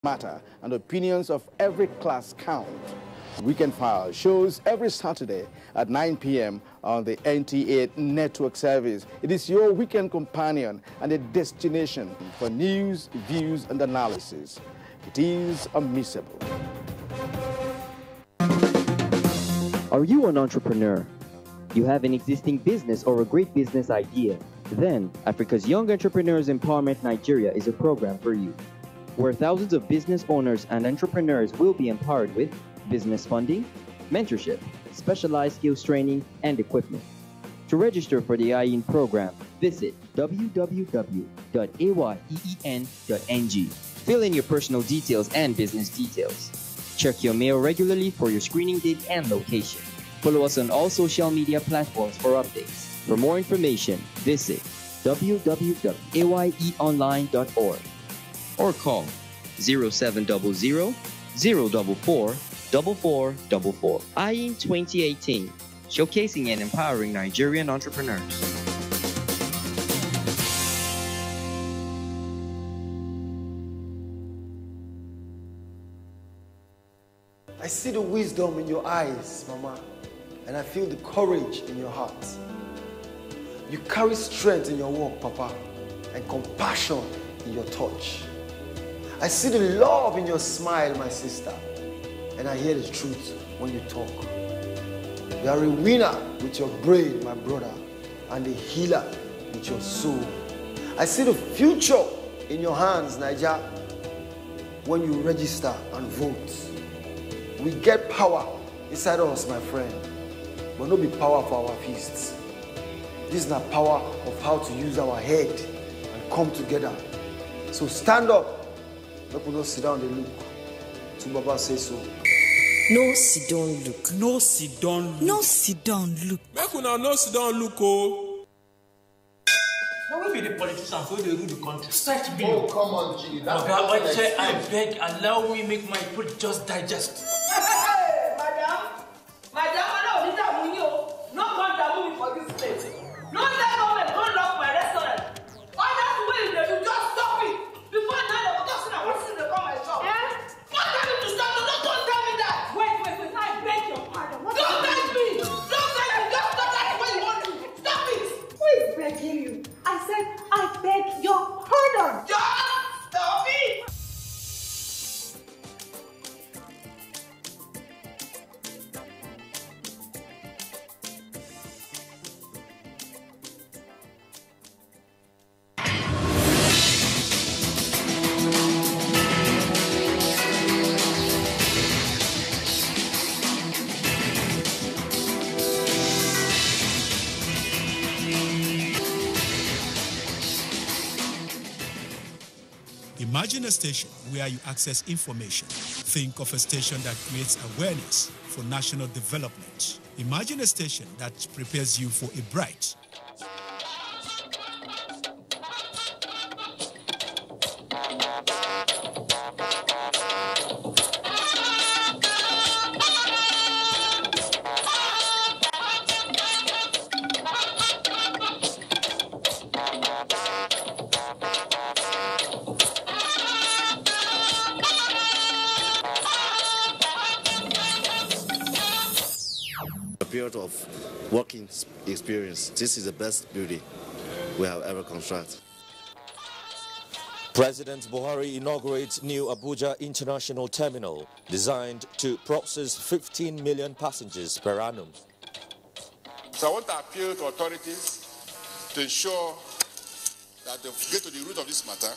matter and opinions of every class count. Weekend File shows every Saturday at 9 p.m. on the NTA network service. It is your weekend companion and a destination for news, views, and analysis. It is unmissable. Are you an entrepreneur? You have an existing business or a great business idea? Then, Africa's Young Entrepreneurs Empowerment Nigeria is a program for you, where thousands of business owners and entrepreneurs will be empowered with business funding, mentorship, specialized skills training, and equipment. To register for the IEN program, visit www.ayeen.ng. Fill in your personal details and business details. Check your mail regularly for your screening date and location. Follow us on all social media platforms for updates. For more information, visit www.ayeonline.org or call 0700 044 4444. IEN 2018, showcasing and empowering Nigerian entrepreneurs. I see the wisdom in your eyes, Mama, and I feel the courage in your heart. You carry strength in your work, Papa, and compassion in your touch. I see the love in your smile, my sister, and I hear the truth when you talk. You are a winner with your brain, my brother, and a healer with your soul. I see the future in your hands, Niger, when you register and vote. We get power inside us, my friend, but not be power for our fists. This is not power of how to use our head and come together. So stand up. Let us not sit down and look. To Baba say so. No sit down look. No sit down look. No sit down look. Make una no sit down look, oh. Now we be the politicians who they rule the country. Stretch me. Oh, come on, G. I beg, allow me make my food just digest. Hey, madam, I don't need that money. No contact me for this place. No let government go lock my restaurant. All that way they do, just stop it. Before now they will just say what's in the come my shop. Yeah? Don't tell me to stop. Don't tell me that. Wait. I beg your pardon. Don't tell me. Don't tell me. Just stop that way you want to. Stop it. Who is begging you? I said I beg your pardon. Just stop it. Imagine a station where you access information. Think of a station that creates awareness for national development. Imagine a station that prepares you for a bright, period of working experience. This is the best building we have ever constructed. President Buhari inaugurates new Abuja International Terminal designed to process 15 million passengers per annum. So I want to appeal to authorities to ensure that they get to the root of this matter.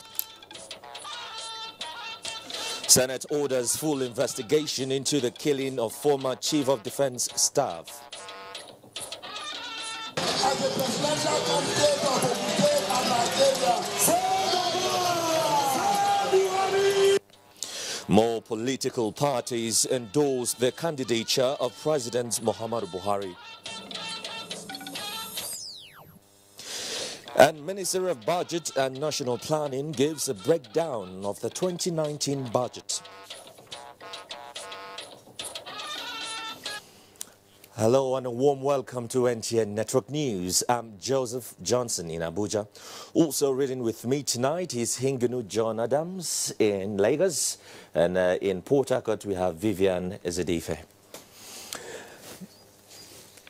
Senate orders full investigation into the killing of former Chief of Defense Staff. More political parties endorse the candidature of President Muhammadu Buhari. And Minister of Budget and National Planning gives a breakdown of the 2019 budget. Hello and a warm welcome to NTA Network News. I'm Joseph Johnson in Abuja. Also reading with me tonight is Hingunu John Adams in Lagos, and in Pawtucket we have Vivian Ezedife.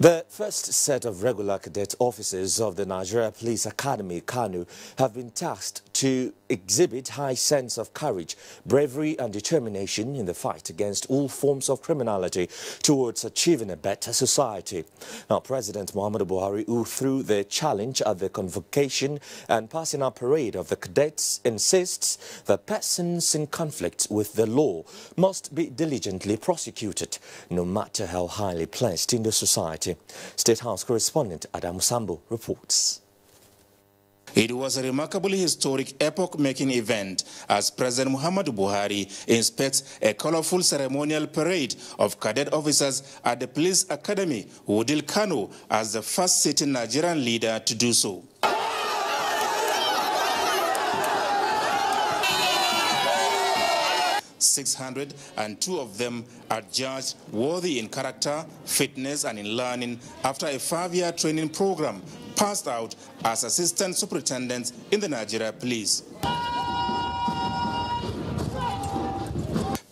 The first set of regular cadet officers of the Nigeria Police Academy, Kano, have been tasked to exhibit high sense of courage, bravery and determination in the fight against all forms of criminality towards achieving a better society. Now, President Muhammadu Buhari, who threw the challenge at the convocation and passing out parade of the cadets, insists that persons in conflict with the law must be diligently prosecuted, no matter how highly placed in the society. State House correspondent Adam Sambo reports. It was a remarkably historic, epoch-making event as President Muhammadu Buhari inspects a colorful ceremonial parade of cadet officers at the Police Academy, Wudil Kano, as the first sitting Nigerian leader to do so. "602 of them are judged worthy in character, fitness and in learning after a 5-year training program, passed out as assistant superintendents in the Nigeria Police.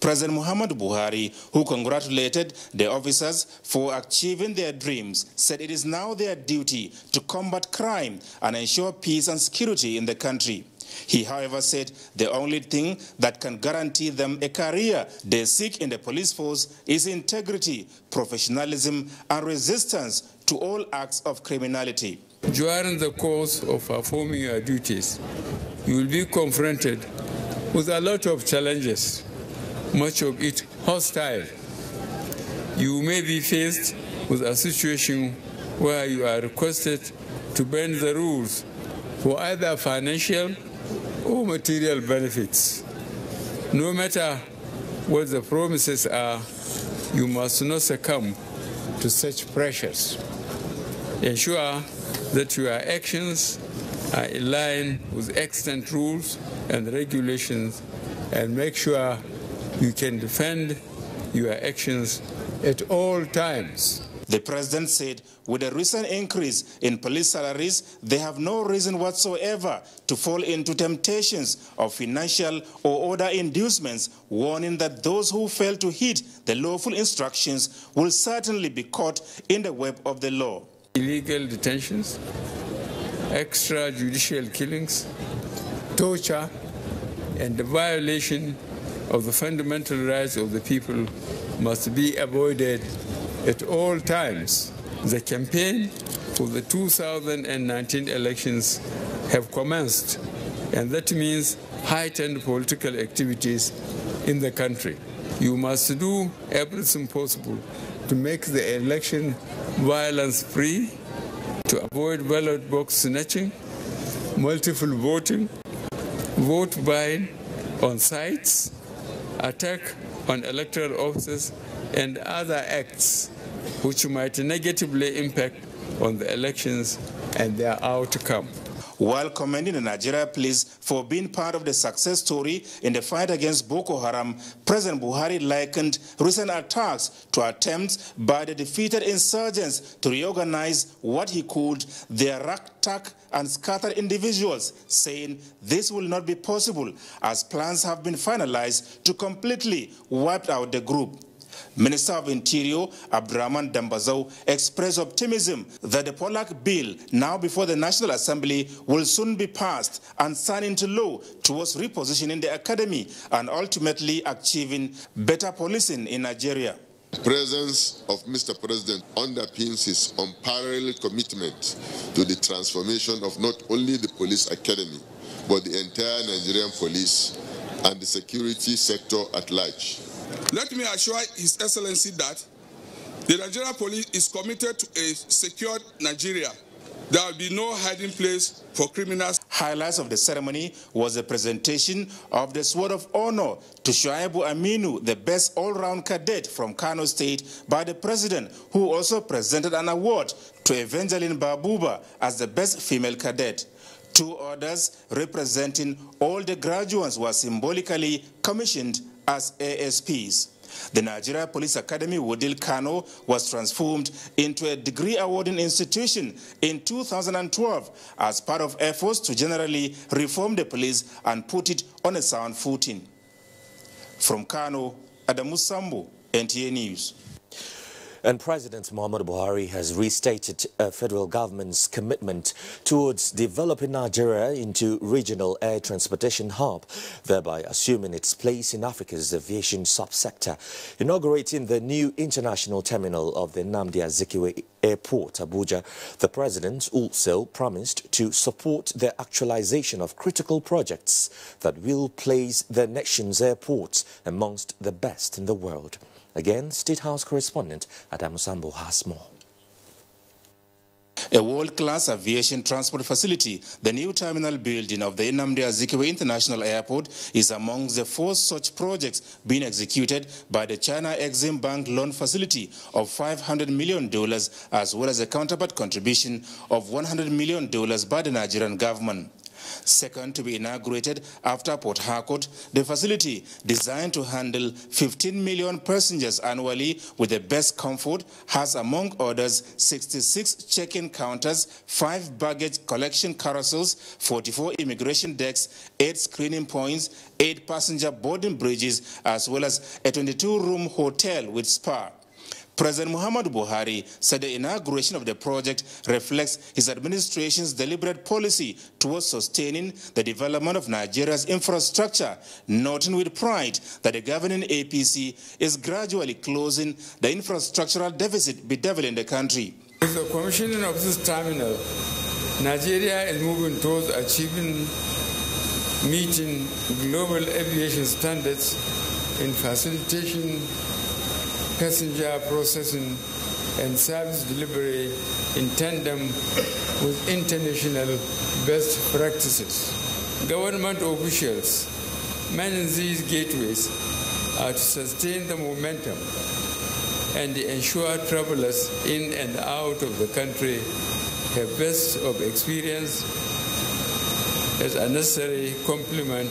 President Muhammadu Buhari, who congratulated the officers for achieving their dreams, said it is now their duty to combat crime and ensure peace and security in the country. He, however, said the only thing that can guarantee them a career they seek in the police force is integrity, professionalism, and resistance to all acts of criminality. During the course of performing your duties, you will be confronted with a lot of challenges, much of it hostile. You may be faced with a situation where you are requested to bend the rules for either financial or material benefits. No matter what the promises are, you must not succumb to such pressures. Ensure that your actions are in line with extant rules and regulations, and make sure you can defend your actions at all times. The president said with the recent increase in police salaries, they have no reason whatsoever to fall into temptations of financial or other inducements, warning that those who fail to heed the lawful instructions will certainly be caught in the web of the law. Illegal detentions, extrajudicial killings, torture, and the violation of the fundamental rights of the people must be avoided at all times. The campaign for the 2019 elections have commenced, and that means heightened political activities in the country. You must do everything possible to make the election violence-free, to avoid ballot box snatching, multiple voting, vote buying on sites, attack on electoral offices, and other acts which might negatively impact on the elections and their outcome. While commending the Nigeria Police for being part of the success story in the fight against Boko Haram, President Buhari likened recent attacks to attempts by the defeated insurgents to reorganize what he called their ragtag and scattered individuals, saying this will not be possible as plans have been finalized to completely wipe out the group. Minister of Interior Abdurrahman Dambazau expressed optimism that the Polak bill, now before the National Assembly, will soon be passed and signed into law towards repositioning the academy and ultimately achieving better policing in Nigeria. The presence of Mr. President underpins his unparalleled commitment to the transformation of not only the police academy, but the entire Nigerian police and the security sector at large. Let me assure His Excellency that the Nigerian police is committed to a secured Nigeria. There will be no hiding place for criminals. Highlights of the ceremony was the presentation of the Sword of Honor to Shuaibu Aminu, the best all-round cadet from Kano State, by the President, who also presented an award to Evangeline Babuba as the best female cadet. 2 others representing all the graduates were symbolically commissioned as ASPs. The Nigeria Police Academy, Wudil Kano, was transformed into a degree-awarding institution in 2012 as part of efforts to generally reform the police and put it on a sound footing. From Kano, Adamu Sambo, NTA News. And President Muhammadu Buhari has restated a federal government's commitment towards developing Nigeria into regional air transportation hub, thereby assuming its place in Africa's aviation subsector. Inaugurating the new international terminal of the Nnamdi Azikiwe Airport, Abuja, the president also promised to support the actualization of critical projects that will place the nation's airports amongst the best in the world. Again, State House correspondent Adamu Sambo has more. A world-class aviation transport facility, the new terminal building of the Nnamdi Azikiwe International Airport, is amongst the 4 such projects being executed by the China Exim Bank loan facility of $500 million, as well as a counterpart contribution of $100 million by the Nigerian government. Second to be inaugurated after Port Harcourt, the facility, designed to handle 15 million passengers annually with the best comfort, has among others 66 check-in counters, 5 baggage collection carousels, 44 immigration decks, 8 screening points, 8 passenger boarding bridges, as well as a 22-room hotel with spa. President Muhammadu Buhari said the inauguration of the project reflects his administration's deliberate policy towards sustaining the development of Nigeria's infrastructure, noting with pride that the governing APC is gradually closing the infrastructural deficit bedeviling the country. With the commissioning of this terminal, Nigeria is moving towards meeting global aviation standards in facilitation, passenger processing and service delivery in tandem with international best practices. Government officials managing these gateways are to sustain the momentum and ensure travelers in and out of the country have best of experience as a necessary complement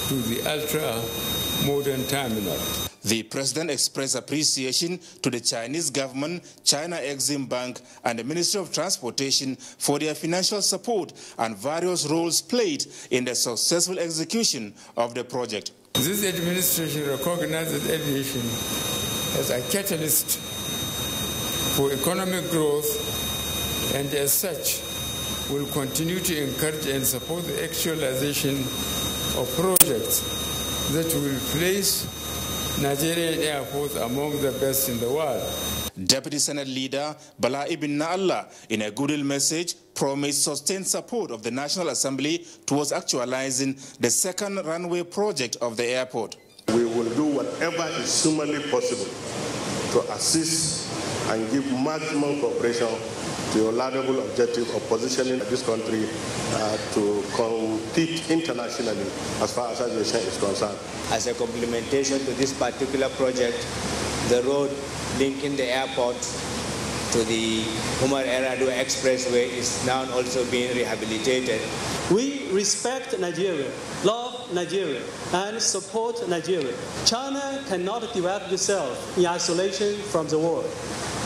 to the ultra-modern terminal. The president expressed appreciation to the Chinese government, China Exim Bank, and the Ministry of Transportation for their financial support and various roles played in the successful execution of the project. This administration recognizes aviation as a catalyst for economic growth and as such will continue to encourage and support the actualization of projects that will place Nigerian airports among the best in the world. Deputy Senate Leader Bala Ibn Na'Allah, in a goodwill message, promised sustained support of the National Assembly towards actualizing the second runway project of the airport. We will do whatever is humanly possible to assist and give maximum cooperation to your laudable objective of positioning this country to compete internationally as far as aviation is concerned. As a complementation to this particular project, the road linking the airport to the Umar Yar'Adua Expressway is now also being rehabilitated. We respect Nigeria, love Nigeria, and support Nigeria. China cannot develop itself in isolation from the world,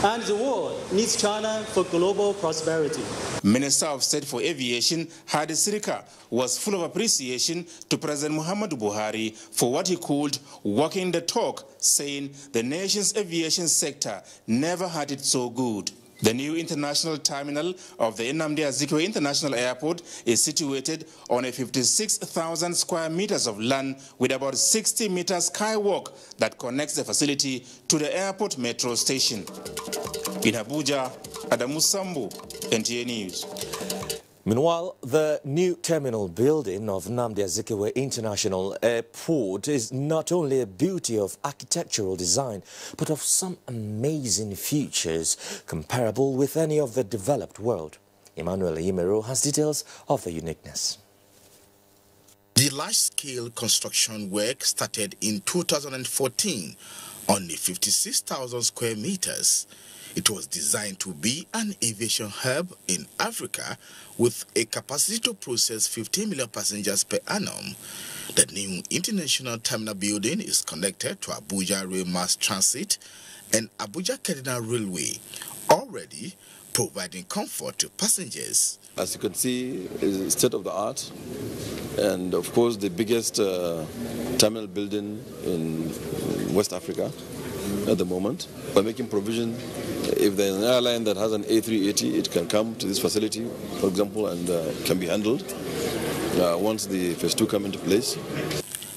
and the world needs China for global prosperity. Minister of State for Aviation, Hadi Sirika, was full of appreciation to President Muhammadu Buhari for what he called walking the talk, saying the nation's aviation sector never had it so good. The new international terminal of the Nnamdi Azikiwe International Airport is situated on a 56,000 square meters of land with about 60 meters skywalk that connects the facility to the airport metro station. In Abuja, Adamu Sambo, NTA News. Meanwhile, the new terminal building of Nnamdi Azikiwe International Airport is not only a beauty of architectural design, but of some amazing features comparable with any of the developed world. Emmanuel Imero has details of the uniqueness. The large-scale construction work started in 2014 on the 56,000 square meters. It was designed to be an aviation hub in Africa with a capacity to process 15 million passengers per annum. The new international terminal building is connected to Abuja Rail Mass Transit and Abuja Cardinal Railway, already providing comfort to passengers. As you can see, it's state of the art, and of course the biggest terminal building in West Africa at the moment. By making provision, if there's an airline that has an A380, it can come to this facility, for example, and can be handled once the phase 2 come into place.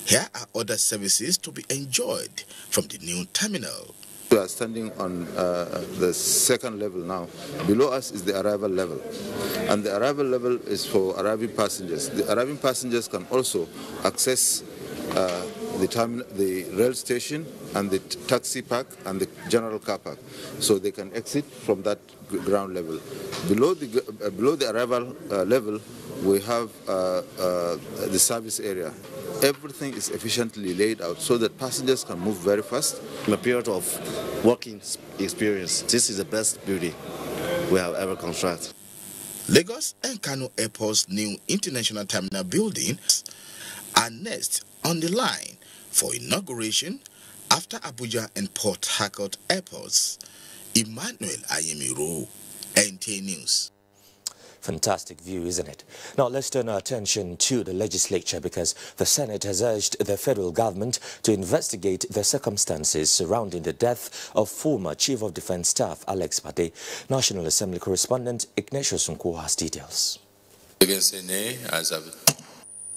Here are other services to be enjoyed from the new terminal. We are standing on the second level now. Below us is the arrival level, and the arrival level is for arriving passengers. The arriving passengers can also access the rail station and the taxi park and the general car park, so they can exit from that ground level. Below the arrival level, we have the service area. Everything is efficiently laid out so that passengers can move very fast. In a period of working experience, this is the best building we have ever constructed. Lagos and Kano Airport's new international terminal buildings are next on the line for inauguration after Abuja and Pawtucket airports. Emmanuel Ayemiro, NTA News. Fantastic view, isn't it? Now let's turn our attention to the legislature, because the Senate has urged the federal government to investigate the circumstances surrounding the death of former Chief of Defense Staff Alex Bade. National Assembly correspondent Ignatius Nko has details.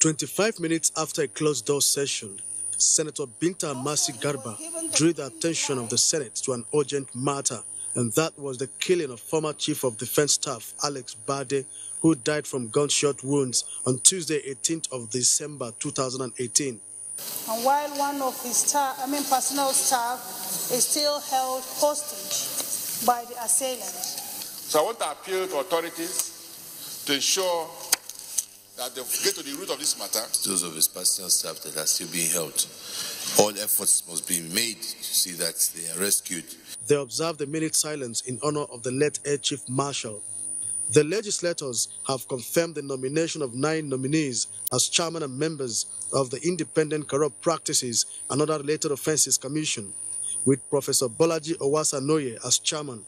25 minutes after a closed-door session, Senator Binta Masi Garba drew the attention of the Senate to an urgent matter, and that was the killing of former Chief of Defense Staff Alex Bade, who died from gunshot wounds on Tuesday, 18th of December 2018. And while one of his personal staff is still held hostage by the assailants. So I want to appeal to authorities to ensure that they get to the root of this matter. Those of his personal staff that are still being held, all efforts must be made to see that they are rescued. They observed a minute silence in honor of the late Air Chief Marshal. The legislators have confirmed the nomination of 9 nominees as chairman and members of the Independent Corrupt Practices and Other Related Offences Commission, with Professor Bolaji Owasanoye as chairman.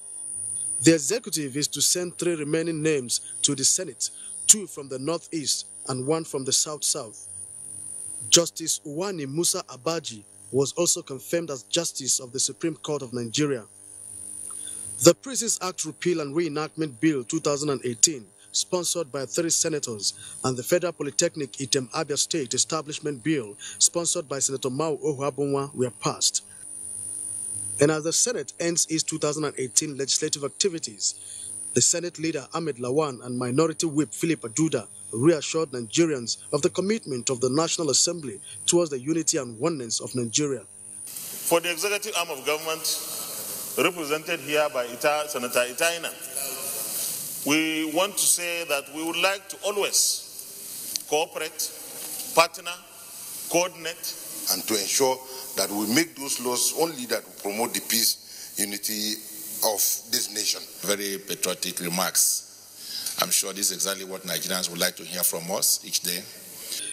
The executive is to send 3 remaining names to the Senate, 2 from the Northeast and 1 from the South-South. Justice Uwani Musa Abaji was also confirmed as Justice of the Supreme Court of Nigeria. The Prisons Act Repeal and Reenactment Bill 2018, sponsored by 3 senators, and the Federal Polytechnic Item Abia State Establishment Bill, sponsored by Senator Mao Ohuabunwa, were passed. And as the Senate ends its 2018 legislative activities, the Senate leader Ahmed Lawan and Minority Whip Philip Aduda reassured Nigerians of the commitment of the National Assembly towards the unity and oneness of Nigeria. For the executive arm of government, represented here by Senator Itaina, we want to say that we would like to always cooperate, partner, coordinate, and to ensure that we make those laws only that will promote the peace, unity of this nation. Very patriotic remarks. I'm sure this is exactly what Nigerians would like to hear from us each day.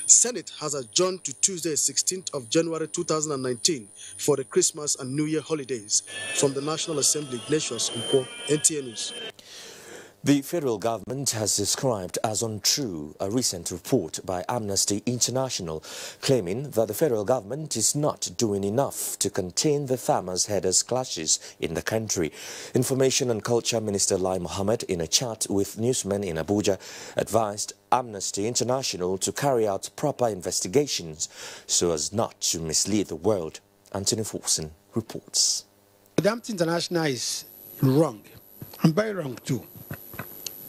Senate has adjourned to Tuesday, 16th of January 2019 for the Christmas and New Year holidays. From the National Assembly, Ignatius Nko, NTA News. The federal government has described as untrue a recent report by Amnesty International claiming that the federal government is not doing enough to contain the farmers-headers clashes in the country. Information and Culture Minister Lai Mohammed, in a chat with newsmen in Abuja, advised Amnesty International to carry out proper investigations so as not to mislead the world. Anthony Forson reports. Amnesty International is wrong, and very wrong too,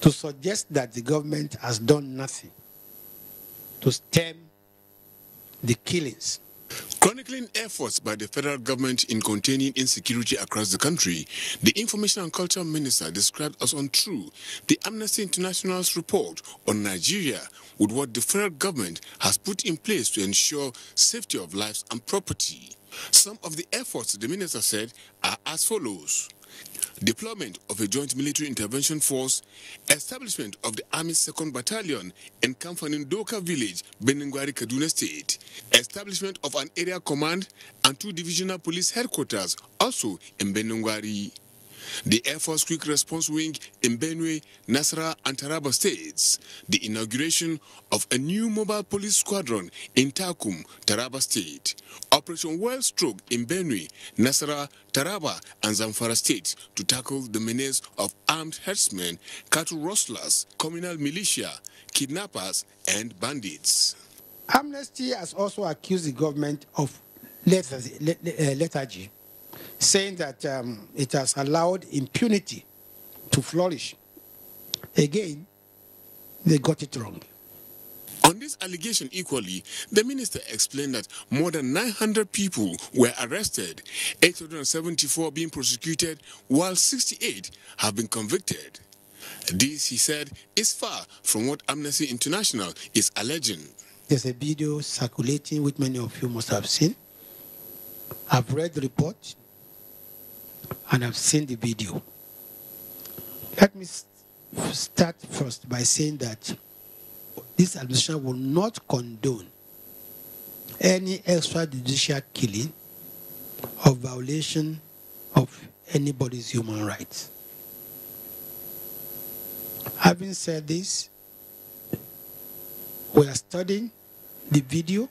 to suggest that the government has done nothing to stem the killings. Chronicling efforts by the federal government in containing insecurity across the country, the Information and Culture Minister described as untrue the Amnesty International's report on Nigeria with what the federal government has put in place to ensure safety of lives and property. Some of the efforts, the minister said, are as follows. deployment of a joint military intervention force, establishment of the Army's 2nd Battalion in Kamfanin Doka Village, Beningwari, Kaduna State, establishment of an area command and 2 divisional police headquarters also in Beningwari. The Air Force Quick Response Wing in Benue, Nasarawa and Taraba states, the inauguration of a new mobile police squadron in Takum, Taraba State, Operation Wild Stroke in Benue, Nasarawa, Taraba and Zamfara states to tackle the menace of armed herdsmen, cattle rustlers, communal militia, kidnappers and bandits. Amnesty has also accused the government of lethargy, saying that it has allowed impunity to flourish. Again, they got it wrong. On this allegation equally, the minister explained that more than 900 people were arrested, 874 being prosecuted, while 68 have been convicted. This, he said, is far from what Amnesty International is alleging. There's a video circulating which many of you must have seen. I've read the report and I've seen the video. Let me start first by saying that this administration will not condone any extrajudicial killing or violation of anybody's human rights. Having said this, we are studying the video,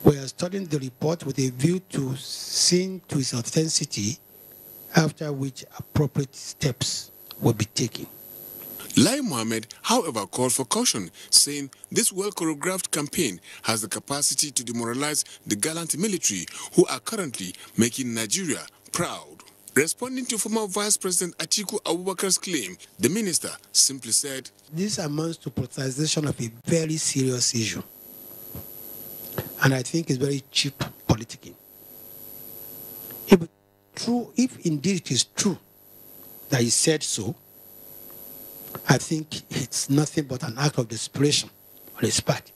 we are studying the report with a view to seeing to its authenticity, after which appropriate steps will be taken. Lai Mohammed, however, called for caution, saying this well-choreographed campaign has the capacity to demoralize the gallant military who are currently making Nigeria proud. Responding to former Vice President Atiku Abubakar's claim, the minister simply said, this amounts to politicization of a very serious issue. And I think it's very cheap politicking. If indeed it is true that he said so, I think it's nothing but an act of desperation on his part.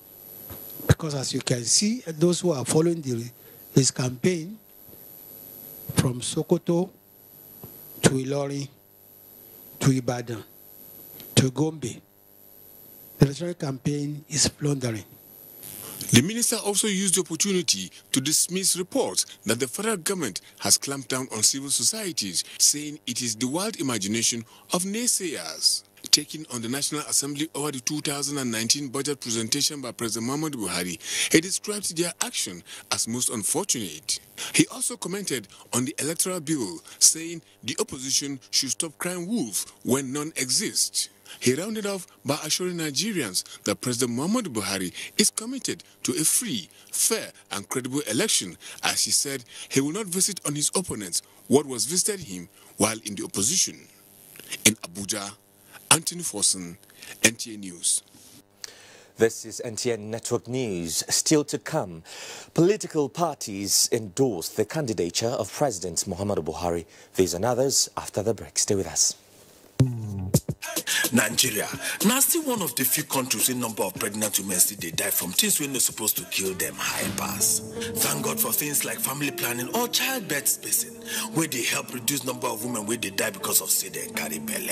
Because as you can see, those who are following his campaign from Sokoto to Ilorin to Ibadan to Gombe, the electoral campaign is floundering. The minister also used the opportunity to dismiss reports that the federal government has clamped down on civil societies, saying it is the wild imagination of naysayers. Taking on the National Assembly over the 2019 budget presentation by President Muhammadu Buhari, he described their action as most unfortunate. He also commented on the electoral bill, saying the opposition should stop crying wolf when none exists. He rounded off by assuring Nigerians that President Muhammadu Buhari is committed to a free, fair and credible election, as he said he will not visit on his opponents what was visited him while in the opposition. In Abuja, Anthony Forson, NTA News. This is NTA Network News. Still to come, political parties endorsed the candidature of President Muhammadu Buhari. These and others after the break. Stay with us. Nigeria now still one of the few countries in number of pregnant women still they die from things when they're supposed to kill them high pass. Thank God for things like family planning or childbirth spacing, where they help reduce number of women where they die because of say they carry belle.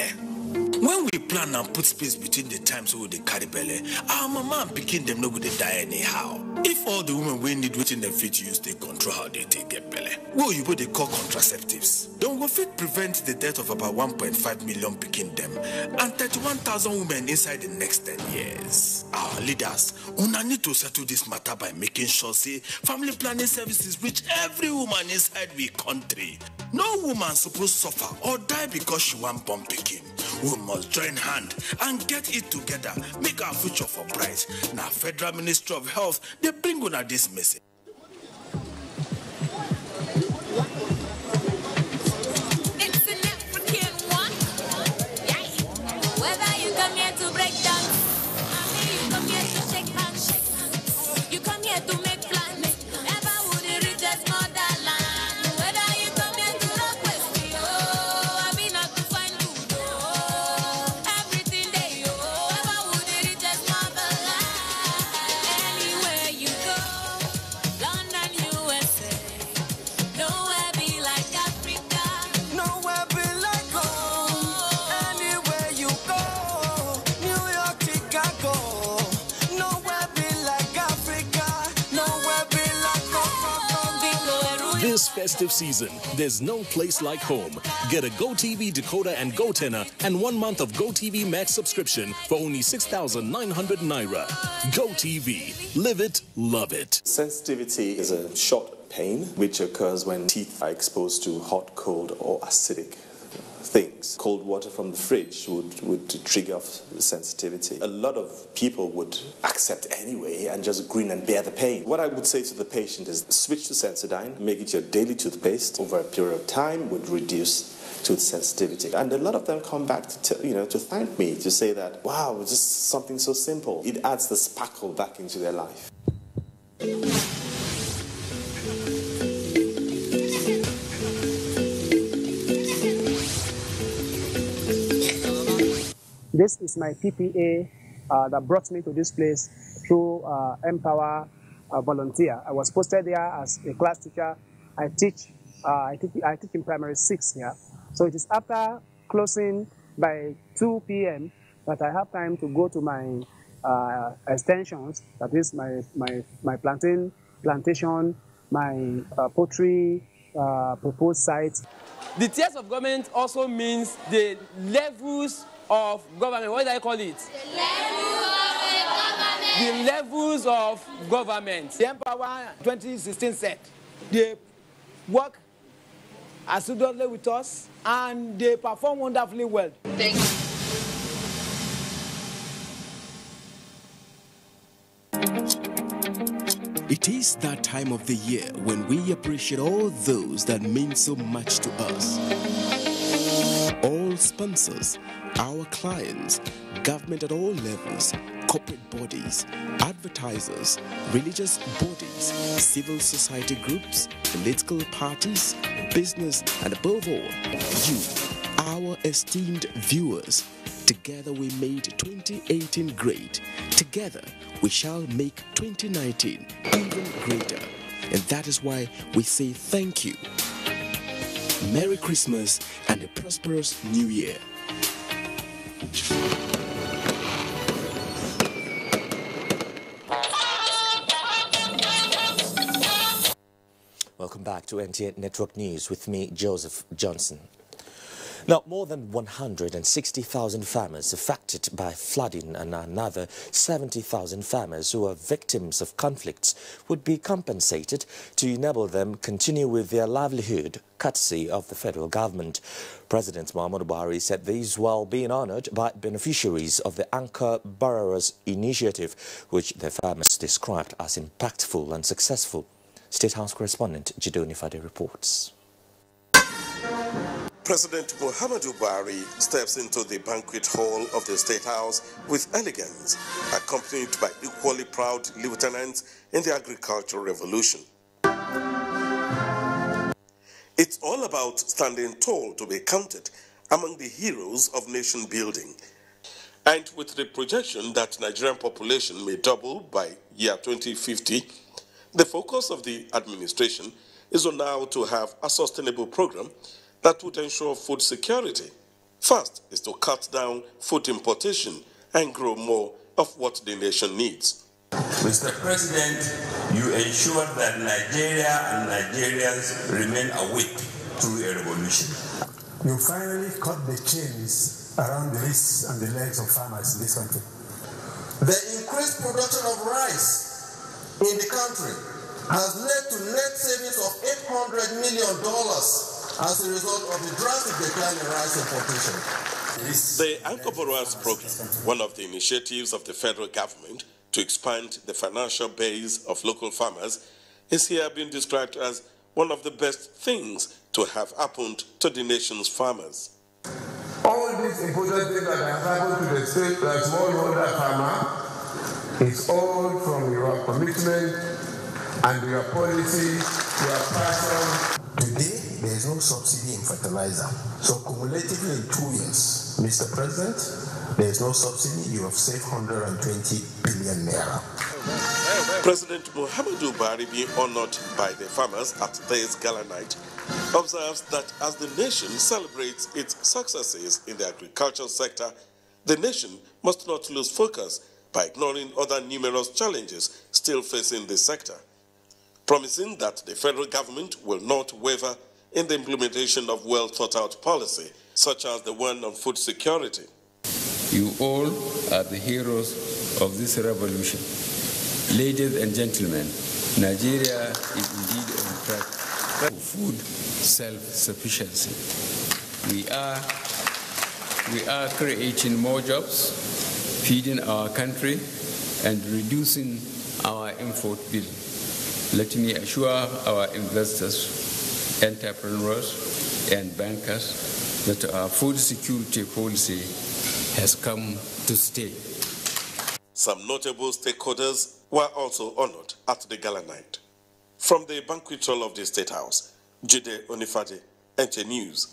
When we plan and put space between the times where they carry belle, our mama and picking them no go they die anyhow. If all the women we need waiting them fit use they control how they take get belle, what you they call contraceptives, don't go fit prevent the death of about 1.5 million picking them and 31,000 women inside the next 10 years. Our leaders una need to settle this matter by making sure say family planning services reach every woman inside we country. No woman supposed suffer or die because she want born picking. We must join hand and get it together, make our future for bright. Now Federal Ministry of Health, they bring on this message. It's an African one. Whether you come here to break dance, you come here to shake hands, you come here to make plans. Ever would it reach us motherland? Whether you come here to rock with me, I mean not to find food, everything they ever would it reach us motherland? Anywhere you go, This festive season, there's no place like home. Get a GoTV decoder and GoTenna and 1 month of GoTV Max subscription for only 6,900 Naira. GoTV. Live it, love it. Sensitivity is a short pain which occurs when teeth are exposed to hot, cold, or acidic things. Cold water from the fridge would trigger off sensitivity. A lot of people would accept anyway and just grin and bear the pain. What I would say to the patient is switch to Sensodyne, make it your daily toothpaste. Over a period of time would reduce tooth sensitivity. And a lot of them come back to thank me, to say that, wow, it's just something so simple. It adds the sparkle back into their life. This is my PPA that brought me to this place through Empower Volunteer. I was posted there as a class teacher. I teach in primary 6 here. So it is after closing by 2 p.m. that I have time to go to my extensions, that is my plantation, my poultry proposed sites. The tiers of government also means the levels of government. What do I call it? The levels of government. The Empower 2016 said they work assiduously with us and they perform wonderfully well. Thank you. It is that time of the year when we appreciate all those that mean so much to us. All sponsors, our clients, government at all levels, corporate bodies, advertisers, religious bodies, civil society groups, political parties, business, and above all, you, our esteemed viewers. Together we made 2018 great. Together we shall make 2019 even greater. And that is why we say thank you. Merry Christmas and a prosperous New Year. Welcome back to NTA Network News with me, Joseph Johnson. Now, more than 160,000 farmers affected by flooding and another 70,000 farmers who are victims of conflicts would be compensated to enable them continue with their livelihood, courtesy of the federal government. President Muhammadu Buhari said these while being honored by beneficiaries of the Anchor Borrowers Initiative, which the farmers described as impactful and successful. State House correspondent Jidoni Fade reports. President Muhammadu Buhari steps into the banquet hall of the State House with elegance, accompanied by equally proud lieutenants in the agricultural revolution. It's all about standing tall to be counted among the heroes of nation building. And with the projection that Nigerian population may double by year 2050, the focus of the administration is on now to have a sustainable program that would ensure food security. First is to cut down food importation and grow more of what the nation needs. Mr. President, you ensure that Nigeria and Nigerians remain awake through a revolution. You finally cut the chains around the wrists and the legs of farmers in this country. The increased production of rice in the country has led to net savings of $800 million as a result of the drastic decline in rice importation. The Anchor Borrowers Program, one of the initiatives of the federal government to expand the financial base of local farmers, is here being described as one of the best things to have happened to the nation's farmers. All these important things that have happened to the state, like smallholder farmer, is all from your commitment and your policy, your passion. Today, there is no subsidy in fertilizer. So cumulatively in 2 years, Mr. President, there is no subsidy. You have saved 120 billion naira. President Muhammadu Buhari, being honored by the farmers at this gala night, observes that as the nation celebrates its successes in the agricultural sector, the nation must not lose focus by ignoring other numerous challenges still facing this sector. promising that the federal government will not waver in the implementation of well-thought-out policy, such as the one on food security. You all are the heroes of this revolution. Ladies and gentlemen, Nigeria is indeed on track for food self-sufficiency. We are creating more jobs, feeding our country, and reducing our import bill. Let me assure our investors, entrepreneurs, and bankers that our food security policy has come to stay. Some notable stakeholders were also honored at the gala night. From the banquet hall of the State House, Jide Onifade, NTA News.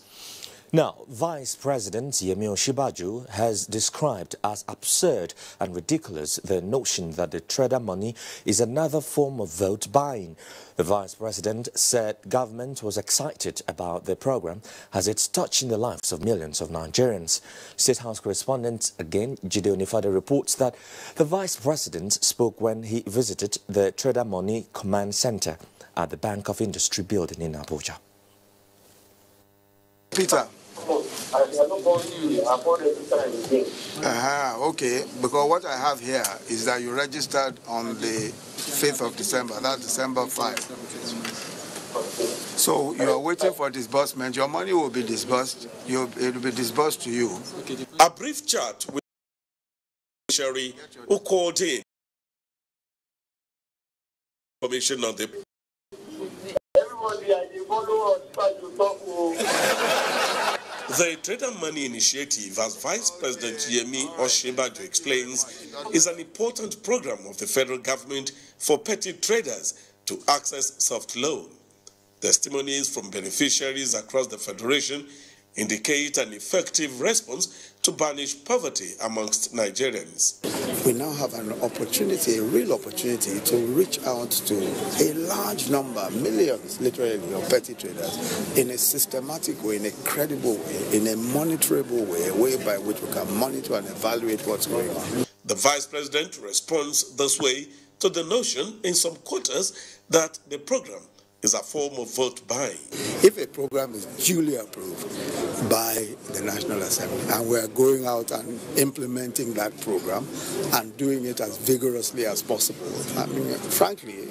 Now, Vice President Yemi Osinbajo has described as absurd and ridiculous the notion that the trader money is another form of vote buying. The Vice President said government was excited about the program as it's touching the lives of millions of Nigerians. State House correspondent again, Jide Onifade, reports that the Vice President spoke when he visited the Trader Money Command Center at the Bank of Industry building in Abuja. Peter. Okay, because what I have here is that you registered on the 5th of December, that's December 5. So you are waiting for disbursement. Your money will be disbursed. It will be disbursed to you. A brief chat with Buhari, who called in information on the The Trader Money Initiative, as Vice President Yemi Osinbajo explains, is an important program of the federal government for petty traders to access soft loan. Testimonies from beneficiaries across the federation indicate an effective response to banish poverty amongst Nigerians. We now have an opportunity, a real opportunity, to reach out to a large number, millions literally, of petty traders in a systematic way, in a credible way, in a monitorable way, a way by which we can monitor and evaluate what's going on. The Vice President responds this way to the notion in some quarters that the program is a form of vote buying. If a program is duly approved by the National Assembly and we're going out and implementing that program and doing it as vigorously as possible, I mean, frankly,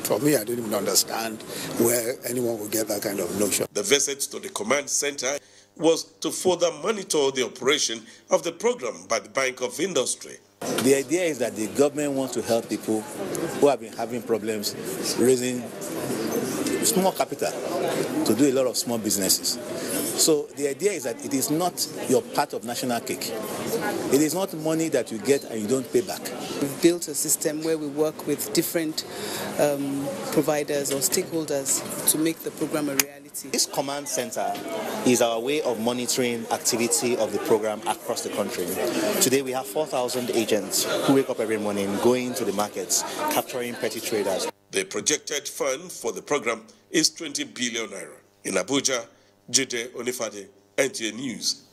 for me, I didn't even understand where anyone would get that kind of notion. The visit to the command center was to further monitor the operation of the program by the Bank of Industry. The idea is that the government wants to help people who have been having problems raising small capital to do a lot of small businesses. So the idea is that it is not your part of national cake. It is not money that you get and you don't pay back. We've built a system where we work with different providers or stakeholders to make the program a reality. This command center is our way of monitoring activity of the program across the country. Today we have 4,000 agents who wake up every morning going to the markets, capturing petty traders. The projected fund for the program is 20 billion naira. In Abuja, Jide Onifade, NTA News.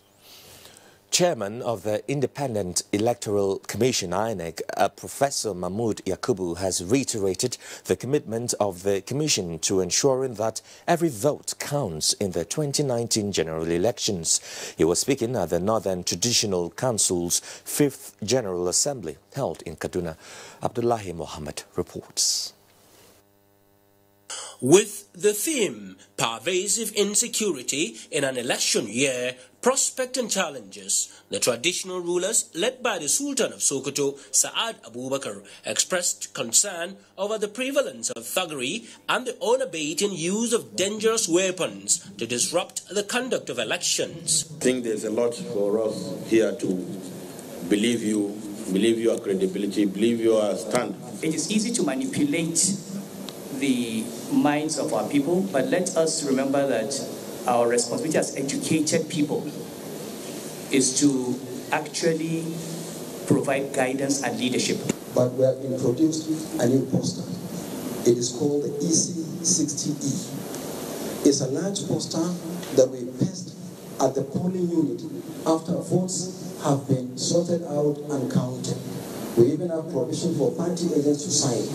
Chairman of the Independent Electoral Commission, INEC, Professor Mahmood Yakubu, has reiterated the commitment of the Commission to ensuring that every vote counts in the 2019 general elections. He was speaking at the Northern Traditional Council's 5th General Assembly held in Kaduna. Abdullahi Mohammed reports. With the theme, Pervasive Insecurity in an Election Year, Prospect and Challenges, the traditional rulers, led by the Sultan of Sokoto, Saad Abubakar, expressed concern over the prevalence of thuggery and the unabating use of dangerous weapons to disrupt the conduct of elections. I think there's a lot for us here to believe your credibility, believe your stand. It is easy to manipulate the minds of our people, but let us remember that our responsibility as educated people is to actually provide guidance and leadership. But we have introduced a new poster. It is called the EC60E. It's a large poster that we paste at the polling unit after votes have been sorted out and counted. We even have provision for party agents to sign.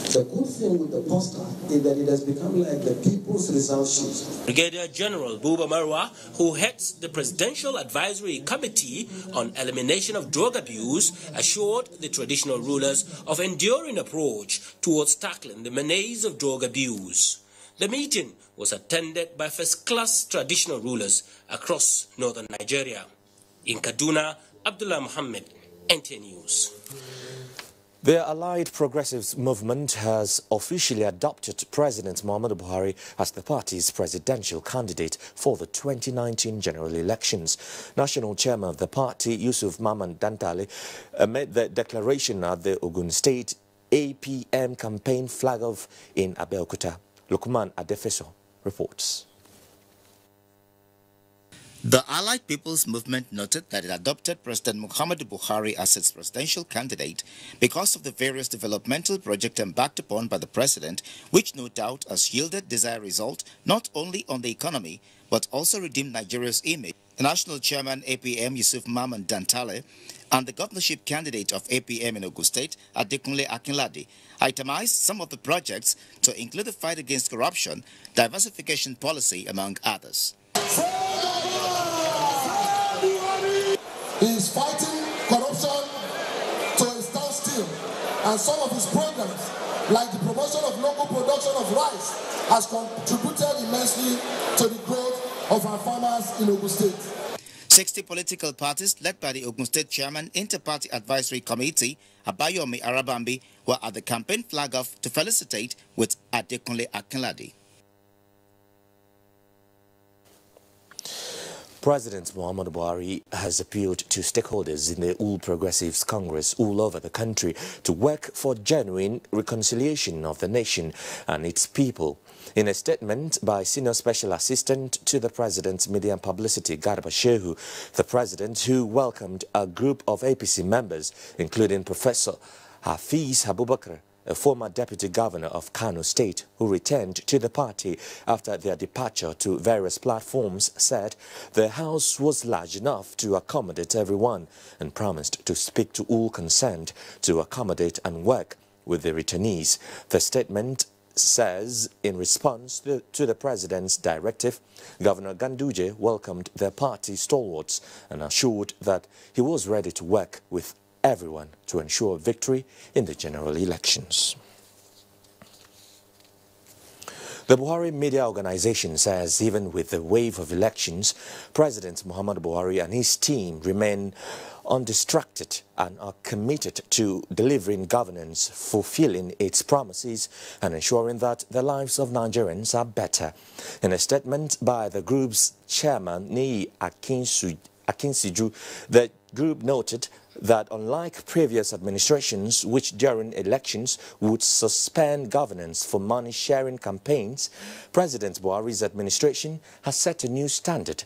The good thing with the poster is that it has become like the people's result sheet. Brigadier General Buba Marwa, who heads the Presidential Advisory Committee on Elimination of Drug Abuse, assured the traditional rulers of enduring approach towards tackling the menace of drug abuse. The meeting was attended by first-class traditional rulers across northern Nigeria. In Kaduna, Abdullah Muhammad, NTA News. The Allied Progressives Movement has officially adopted President Muhammadu Buhari as the party's presidential candidate for the 2019 general elections. National Chairman of the party, Yusuf Mamman Dantale, made the declaration at the Ogun State APM campaign flag-off in Abeokuta. Lukman Adefeso reports. The Allied People's Movement noted that it adopted President Muhammadu Buhari as its presidential candidate because of the various developmental projects embarked upon by the president, which no doubt has yielded desired result not only on the economy, but also redeemed Nigeria's image. The National Chairman APM Yusuf Mamman Dantale and the governorship candidate of APM in Ogun State, Adekunle Akinlade, itemized some of the projects to include the fight against corruption, diversification policy, among others. He is fighting corruption to a standstill, and some of his programs, like the promotion of local production of rice, has contributed immensely to the growth of our farmers in Ogun State. 60 political parties, led by the Ogun State Chairman Inter-Party Advisory Committee, Abayomi Arabambi, were at the campaign flag-off to felicitate with Adekunle Akinlade. President Muhammadu Buhari has appealed to stakeholders in the All Progressives Congress all over the country to work for genuine reconciliation of the nation and its people. In a statement by Senior Special Assistant to the President's Media and Publicity, Garba Shehu, the President, who welcomed a group of APC members, including Professor Hafiz Abubakar, a former deputy governor of Kano State who returned to the party after their departure to various platforms, said the house was large enough to accommodate everyone and promised to speak to all concerned to accommodate and work with the returnees. The statement says in response to the president's directive, Governor Ganduje welcomed their party stalwarts and assured that he was ready to work with everyone to ensure victory in the general elections. The Buhari Media Organization says even with the wave of elections, President Muhammadu Buhari and his team remain undistracted and are committed to delivering governance, fulfilling its promises and ensuring that the lives of Nigerians are better. In a statement by the group's chairman, Niyi Akinsiju, the group noted that unlike previous administrations which during elections would suspend governance for money-sharing campaigns, President Buhari's administration has set a new standard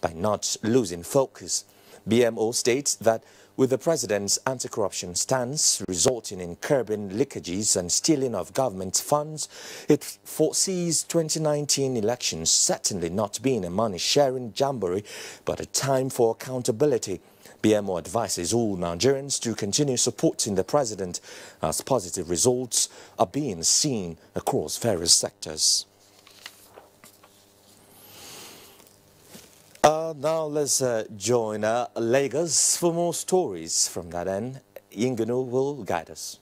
by not losing focus. BMO states that with the president's anti-corruption stance resulting in curbing leakages and stealing of government funds, it foresees 2019 elections certainly not being a money-sharing jamboree, but a time for accountability. BMO advises all Nigerians to continue supporting the president as positive results are being seen across various sectors. Now let's join Lagos for more stories from that end. Yingunu will guide us.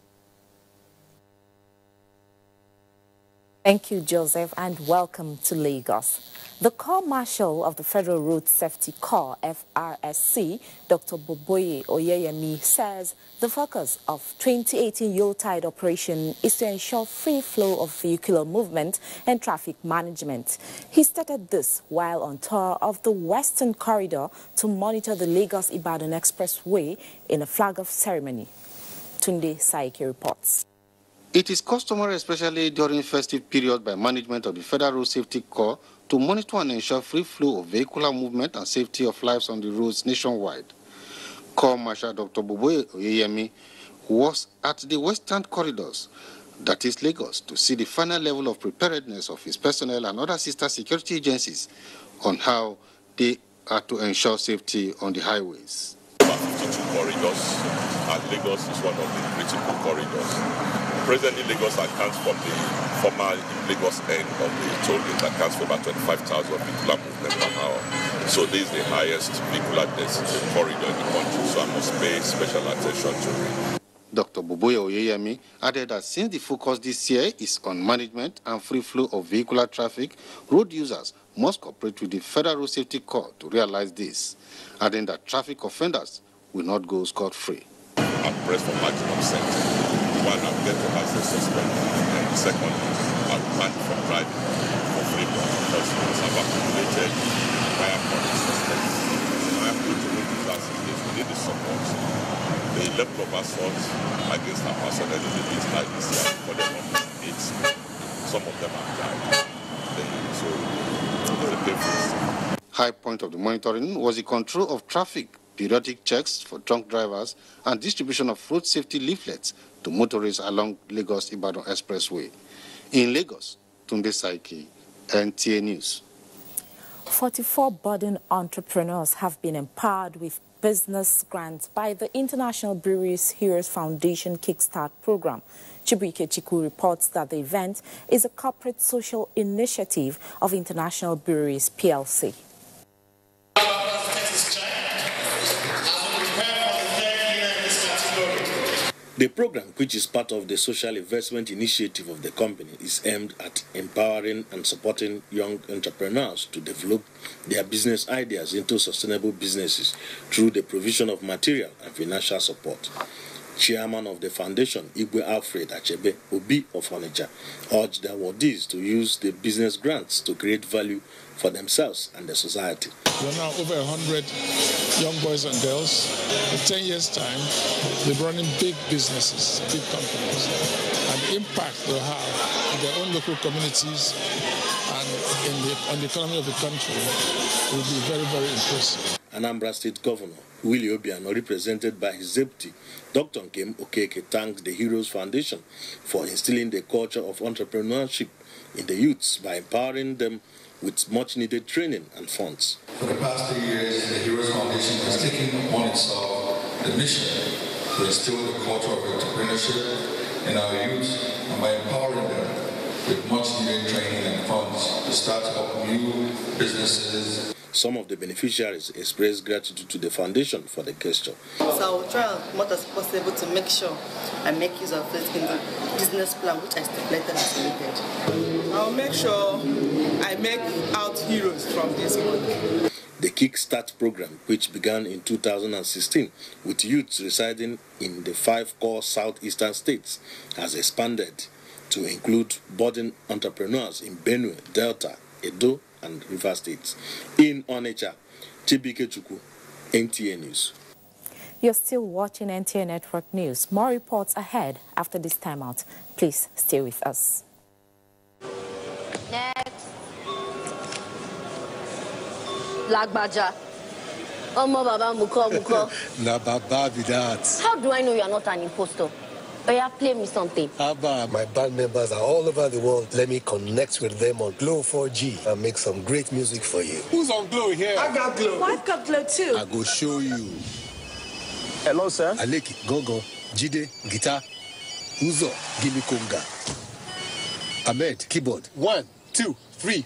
Thank you, Joseph, and welcome to Lagos. The Corps Marshal of the Federal Road Safety Corps, FRSC, Dr. Boboye Oyeyemi, says the focus of 2018 Yuletide operation is to ensure free flow of vehicular movement and traffic management. He stated this while on tour of the Western Corridor to monitor the Lagos-Ibadan Expressway in a flag-off ceremony. Tunde Saiki reports. It is customary, especially during festive period, by management of the Federal Road Safety Corps to monitor and ensure free flow of vehicular movement and safety of lives on the roads nationwide. Corps Marshal Dr. Boboye Oyeyemi was at the Western Corridors, that is Lagos, to see the final level of preparedness of his personnel and other sister security agencies on how they are to ensure safety on the highways. About 52 corridors, and Lagos is one of the critical corridors. Presently, Lagos accounts from the former Lagos end of the toll gate accounts for about 25,000 vehicular movement per hour. So this is the highest vehicular density corridor in the country, so I must pay special attention to it. Dr. Boboye Oyeyemi added that since the focus this year is on management and free flow of vehicular traffic, road users must cooperate with the Federal Road Safety Corps to realize this, adding that traffic offenders will not go scot-free. I'm pressed for maximum sentence. One, I'm going to have a suspect, and the second, I'm banned from driving for free because I've accumulated prior points suspects. I have put to make this assistance, we need the support. The level of assault against our personnel is a bit high this year, for them almost 8. Some of them have died. So it's a painful. High point of the monitoring was the control of traffic, periodic checks for drunk drivers, and distribution of road safety leaflets to motorists along Lagos-Ibadan Expressway. In Lagos, Tunde Saiki, NTA News. 44 budding entrepreneurs have been empowered with business grants by the International Breweries Heroes Foundation Kickstart program. Chibuike Chiku reports that the event is a corporate social initiative of International Breweries PLC. The program, which is part of the social investment initiative of the company, is aimed at empowering and supporting young entrepreneurs to develop their business ideas into sustainable businesses through the provision of material and financial support. Chairman of the foundation, Igwe Alfred Achebe Obi of Onitsha, urged the awardees to use the business grants to create value for themselves and the society. We are now over 100 young boys and girls. In 10 years' time, they're running big businesses, big companies. And the impact they'll have in their own local communities and on the economy of the country will be very, very impressive. Anambra State Governor Willie Obiano, represented by his deputy, Dr. Nkem Okeke, thanked the Heroes Foundation for instilling the culture of entrepreneurship in the youths by empowering them with much-needed training and funds. For the past 3 years, the Heroes Foundation has taken upon itself the mission to instill the culture of entrepreneurship in our youth, and by empowering them with much-needed training and funds to start up new businesses. Some of the beneficiaries expressed gratitude to the foundation for the gesture. So I will try as much as possible to make sure I make use of this in the business plan which I stipulated as needed. I'll make sure I make out heroes from this money. The Kickstart program, which began in 2016 with youths residing in the 5 core southeastern states, has expanded to include budding entrepreneurs in Benue, Delta, Edo, and River States. In Onitsha, Chibuike Chukwu, NTA News. You're still watching NTA Network News. More reports ahead after this timeout. Please stay with us. Next. Lagbaja. Omo Baba Muko. Na Baba be that. How do I know you are not an impostor? Oh yeah, play me something. Abba, my band members are all over the world. Let me connect with them on Glow 4G and make some great music for you. Who's on Glow here? I got Glow. Well, I've got Glow too. I go show you. Hello, sir. Aleki, Gogo, Jide, guitar. Uzo, give me conga. Ahmed, keyboard. 1, 2, 3.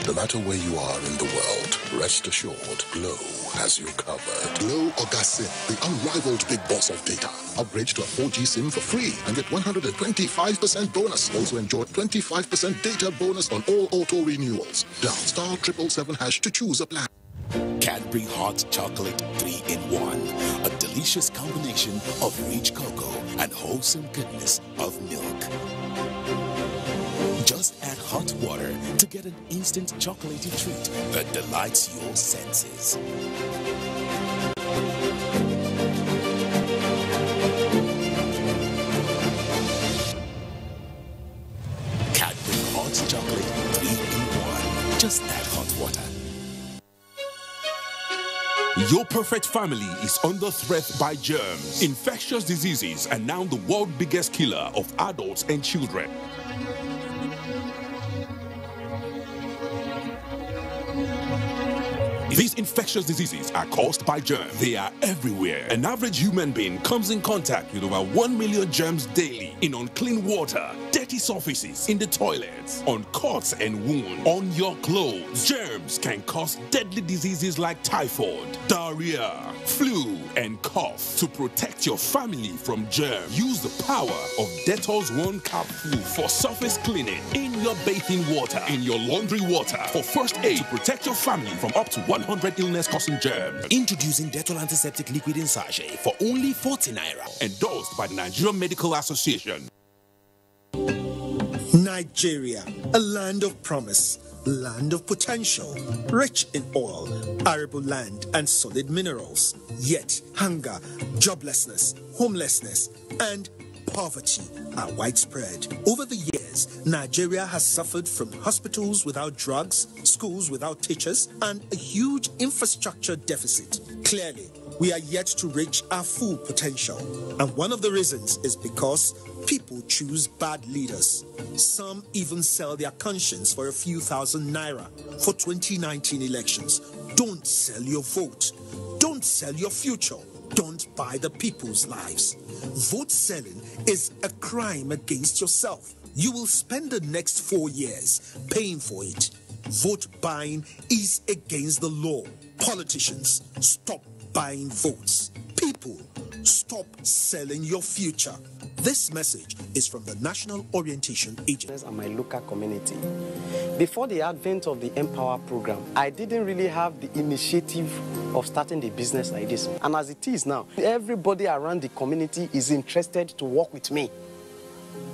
No matter where you are in the world, rest assured, Glow has you covered. Glow Oga SIM, the unrivaled big boss of data. Upgrade to a 4G SIM for free and get 125% bonus. Also enjoy 25% data bonus on all auto renewals. Dial *777# to choose a plan. Cadbury Hot Chocolate 3-in-1. A delicious combination of rich cocoa and wholesome goodness of milk. Just add hot water to get an instant chocolatey treat that delights your senses. Cadbury Hot Chocolate 3-in-1. Just add hot water. Your perfect family is under threat by germs. Infectious diseases are now the world's biggest killer of adults and children. These infectious diseases are caused by germs. They are everywhere. An average human being comes in contact with over 1 million germs daily in unclean water, dirty surfaces, in the toilets, on cuts and wounds, on your clothes. Germs can cause deadly diseases like typhoid, diarrhea, flu, and cough. To protect your family from germs, use the power of Dettol's One Capful for surface cleaning in your bathing water, in your laundry water, for first aid to protect your family from up to 100 illness-causing germs. Introducing Dettol Antiseptic Liquid in Sachet for only 40 naira. Endorsed by the Nigerian Medical Association. Nigeria, a land of promise, land of potential, rich in oil, arable land and solid minerals. Yet hunger, joblessness, homelessness and poverty are widespread. Over the years, Nigeria has suffered from hospitals without drugs, schools without teachers, and a huge infrastructure deficit. Clearly, we are yet to reach our full potential. And one of the reasons is because people choose bad leaders. Some even sell their conscience for a few thousand naira for 2019 elections. Don't sell your vote. Don't sell your future. Don't buy the people's lives. Vote selling is a crime against yourself. You will spend the next 4 years paying for it. Vote buying is against the law. Politicians, stop buying votes. People, stop selling your future. This message is from the National Orientation Agency. And my local community. Before the advent of the Empower program, I didn't really have the initiative of starting the business like this. And as it is now, everybody around the community is interested to work with me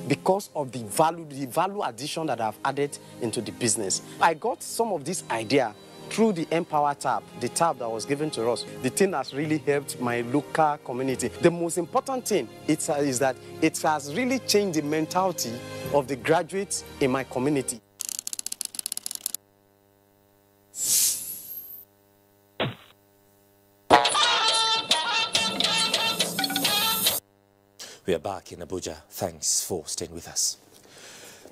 because of the value addition that I've added into the business. I got some of this idea through the Empower tab, the tab that was given to us. The thing has really helped my local community. The most important thing is that it has really changed the mentality of the graduates in my community. We are back in Abuja. Thanks for staying with us.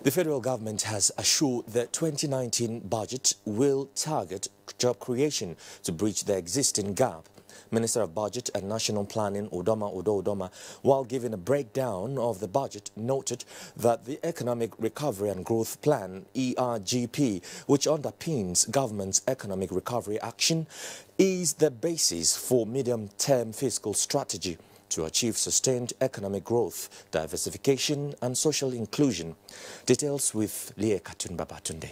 The federal government has assured the 2019 budget will target job creation to bridge the existing gap. Minister of Budget and National Planning Udoma Udoma, while giving a breakdown of the budget, noted that the Economic Recovery and Growth Plan, ERGP, which underpins government's economic recovery action, is the basis for medium-term fiscal strategy to achieve sustained economic growth, diversification and social inclusion. Details with Lie Katun Babatunde.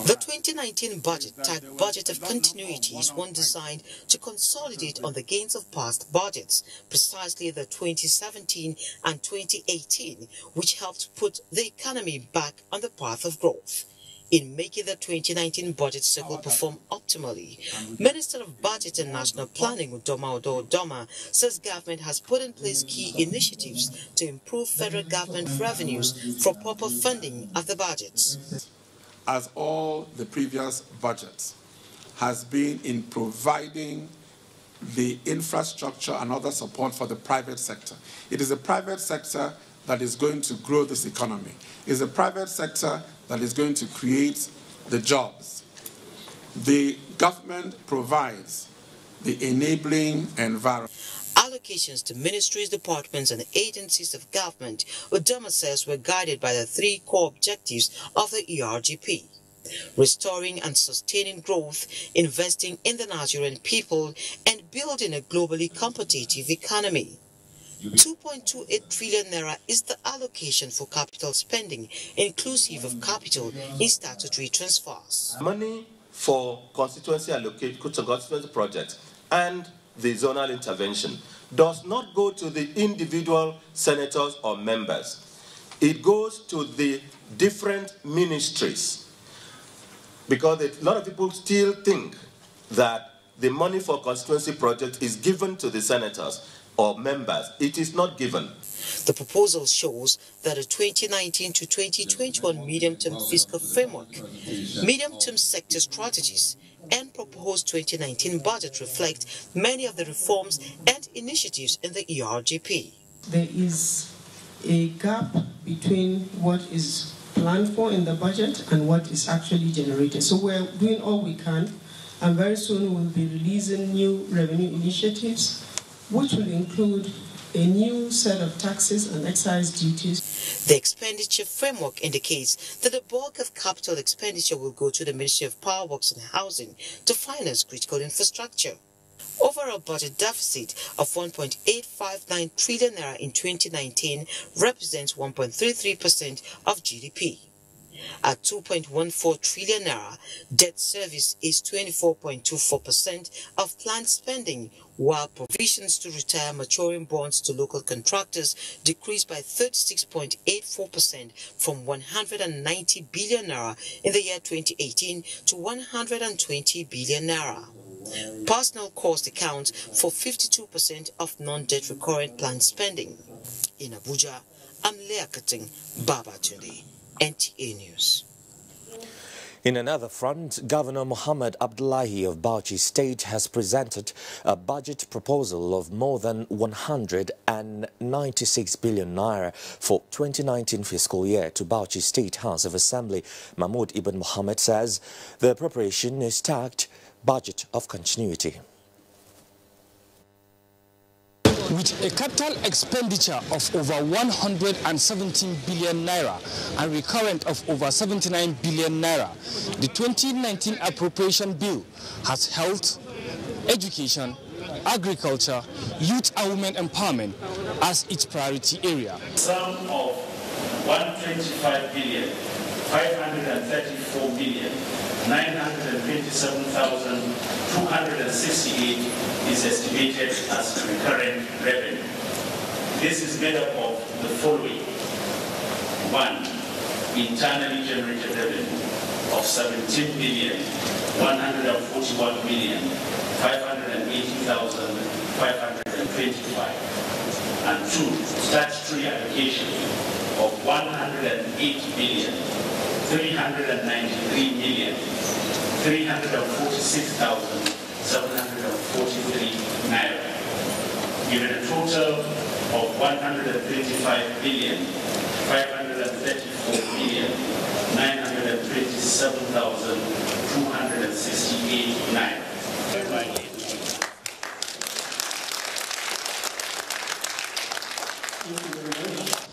The 2019 budget, tagged Budget of Continuity, is one designed to consolidate on the gains of past budgets, precisely the 2017 and 2018, which helped put the economy back on the path of growth. In making the 2019 budget cycle perform optimally, Minister of Budget and National Planning Udoma Udoma says government has put in place key initiatives to improve federal government revenues for proper funding of the budgets. As all the previous budgets has been in providing the infrastructure and other support for the private sector. It is the private sector that is going to grow this economy. It is the private sector that is going to create the jobs. The government provides the enabling environment. Allocations to ministries, departments and agencies of government, Udoma says, were guided by the three core objectives of the ERGP: restoring and sustaining growth, investing in the Nigerian people, and building a globally competitive economy. 2.28 trillion naira is the allocation for capital spending, inclusive of capital in statutory transfers. Money for constituency projects and the zonal intervention does not go to the individual senators or members. It goes to the different ministries, because a lot of people still think that the money for constituency project is given to the senators or members. It is not given. The proposal shows that the 2019 to 2021 medium-term fiscal framework, medium-term sector strategies, and proposed 2019 budget reflect many of the reforms and initiatives in the ERGP. There is a gap between what is planned for in the budget and what is actually generated. So we're doing all we can and very soon we'll be releasing new revenue initiatives, which will include a new set of taxes and excise duties. The expenditure framework indicates that the bulk of capital expenditure will go to the Ministry of Power Works and Housing to finance critical infrastructure. Overall budget deficit of 1.859 trillion naira in 2019 represents 1.33% of GDP. At 2.14 trillion naira, debt service is 24.24% of planned spending, while provisions to retire maturing bonds to local contractors decreased by 36.84% from 190 billion naira in the year 2018 to 120 billion naira. Personal cost accounts for 52% of non-debt recurrent planned spending. In Abuja, I'm Leah Kating, Babatunde, NTA News. In another front, Governor Muhammad Abdullahi of Bauchi State has presented a budget proposal of more than 196 billion naira for 2019 fiscal year to Bauchi State House of Assembly. Mahmoud Ibn Mohammed says the appropriation is tagged budget of continuity. With a capital expenditure of over 117 billion naira and recurrent of over 79 billion naira, the 2019 appropriation bill has health, education, agriculture, youth and women empowerment as its priority area. Sum of 125 billion, 534 billion, 927,268 is estimated as recurrent revenue. This is made up of the following. 1. Internally generated revenue of 17 billion, 141 million, 580,525. And 2. Statutory allocation of 108 billion, 393 million, 346,743 naira, giving a total of 125 billion, 534 million, 927,268 naira.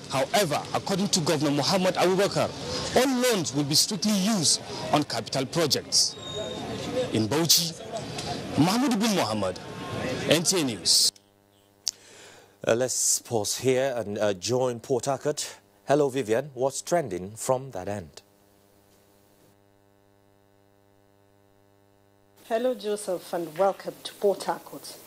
However, according to Governor Muhammad Abubakar, all loans will be strictly used on capital projects. In Bauchi, Mahmoud bin Mohammed, NTA News. Let's pause here and join Pawtucket. Hello, Vivian. What's trending from that end? Hello, Joseph, and welcome to Pawtucket.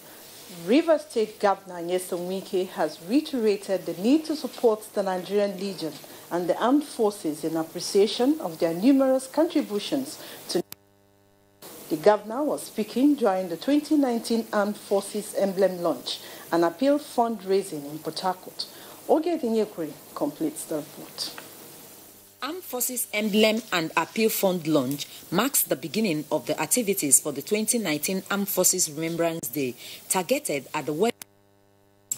River State Governor Nyesom Wike has reiterated the need to support the Nigerian Legion and the armed forces in appreciation of their numerous contributions to. The governor was speaking during the 2019 Armed Forces Emblem launch and appeal fundraising in Pawtucket. Oge Dinyekwe completes the report. Armed Forces Emblem and Appeal Fund launch marks the beginning of the activities for the 2019 Armed Forces Remembrance Day, targeted at the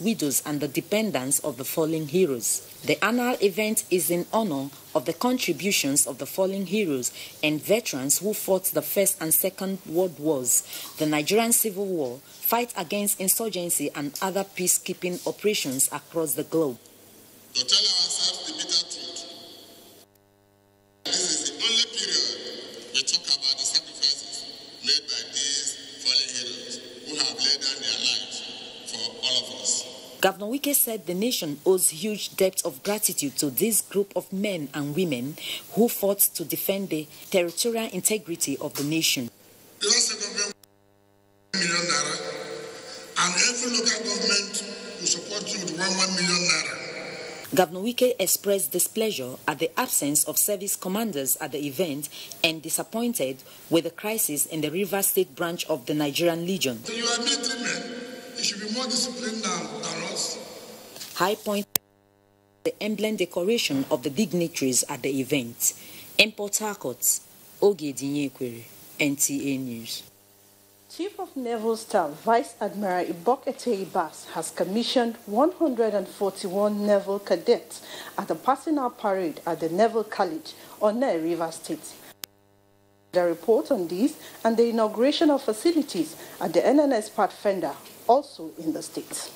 widows and the dependents of the fallen heroes. The annual event is in honor of the contributions of the fallen heroes and veterans who fought the First and Second World Wars, the Nigerian Civil War, fight against insurgency and other peacekeeping operations across the globe. To tell ourselves the bitter truth. This is the only period we talk about the sacrifices made by these fallen heroes who have laid down their lives for all of us. Governor Wike said the nation owes huge debt of gratitude to this group of men and women who fought to defend the territorial integrity of the nation. The last government $1 million naira, and every local government will support you with 1 million naira. Governor Wike expressed displeasure at the absence of service commanders at the event and disappointed with the crisis in the Rivers State branch of the Nigerian Legion. So you are military men. You should be more disciplined than us. High point the emblem decoration of the dignitaries at the event. In Pawtucket, Oge Dinyekwe, NTA News. Chief of Naval Staff Vice Admiral Ibok Bass has commissioned 141 naval cadets at the passing out parade at the Naval College on River State. The report on this and the inauguration of facilities at the NNS Pathfinder, also in the state.